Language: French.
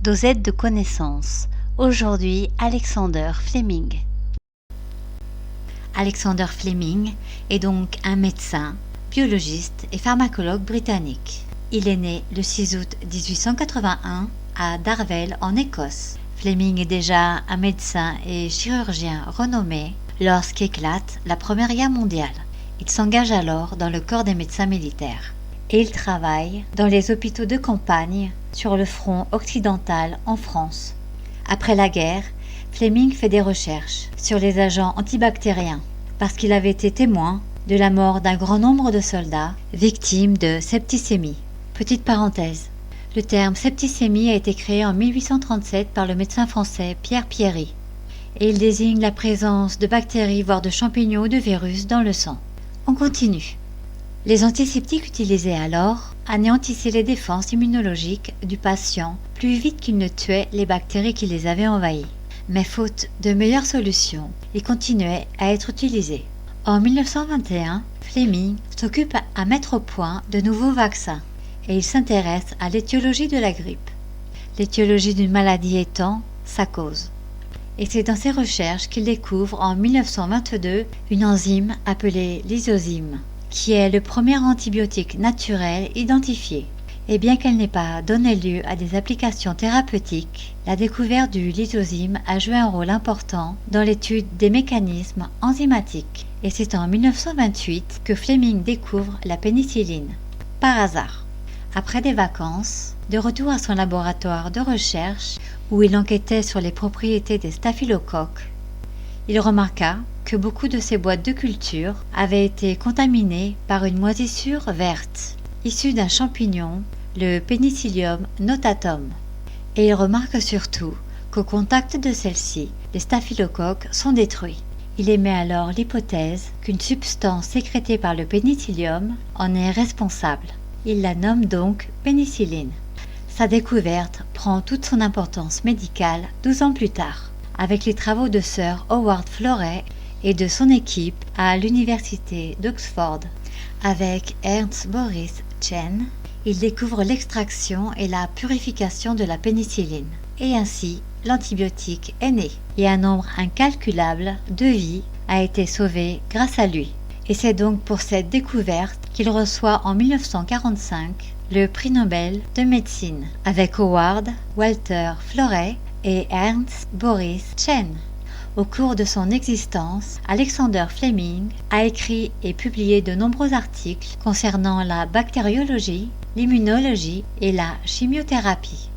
Dosette de connaissances. Aujourd'hui, Alexander Fleming. Alexander Fleming est donc un médecin, biologiste et pharmacologue britannique. Il est né le 6 août 1881 à Darvel en Écosse. Fleming est déjà un médecin et chirurgien renommé lorsqu'éclate la Première Guerre mondiale. Il s'engage alors dans le corps des médecins militaires et il travaille dans les hôpitaux de campagne sur le front occidental en France. Après la guerre, Fleming fait des recherches sur les agents antibactériens parce qu'il avait été témoin de la mort d'un grand nombre de soldats victimes de septicémie. Petite parenthèse, le terme septicémie a été créé en 1837 par le médecin français Pierre Pierry et il désigne la présence de bactéries voire de champignons ou de virus dans le sang. On continue. Les antiseptiques utilisés alors anéantissaient les défenses immunologiques du patient plus vite qu'ils ne tuaient les bactéries qui les avaient envahis. Mais faute de meilleures solutions, ils continuaient à être utilisés. En 1921, Fleming s'occupe à mettre au point de nouveaux vaccins et il s'intéresse à l'étiologie de la grippe. L'étiologie d'une maladie étant sa cause. Et c'est dans ses recherches qu'il découvre en 1922 une enzyme appelée lysozyme, qui est le premier antibiotique naturel identifié. Et bien qu'elle n'ait pas donné lieu à des applications thérapeutiques, la découverte du lysozyme a joué un rôle important dans l'étude des mécanismes enzymatiques. Et c'est en 1928 que Fleming découvre la pénicilline. Par hasard. Après des vacances, de retour à son laboratoire de recherche où il enquêtait sur les propriétés des staphylocoques, il remarqua que beaucoup de ces boîtes de culture avaient été contaminées par une moisissure verte, issue d'un champignon, le Penicillium notatum. Et il remarque surtout qu'au contact de celle-ci, les staphylocoques sont détruits. Il émet alors l'hypothèse qu'une substance sécrétée par le pénicillium en est responsable. Il la nomme donc pénicilline. Sa découverte prend toute son importance médicale 12 ans plus tard, avec les travaux de Sir Howard Florey et de son équipe à l'université d'Oxford. Avec Ernst Boris Chen, il découvre l'extraction et la purification de la pénicilline. Et ainsi, l'antibiotique est né. Et un nombre incalculable de vies a été sauvé grâce à lui. Et c'est donc pour cette découverte qu'il reçoit en 1945 le prix Nobel de médecine, avec Howard, Walter Florey et Ernst Boris Chen. Au cours de son existence, Alexander Fleming a écrit et publié de nombreux articles concernant la bactériologie, l'immunologie et la chimiothérapie.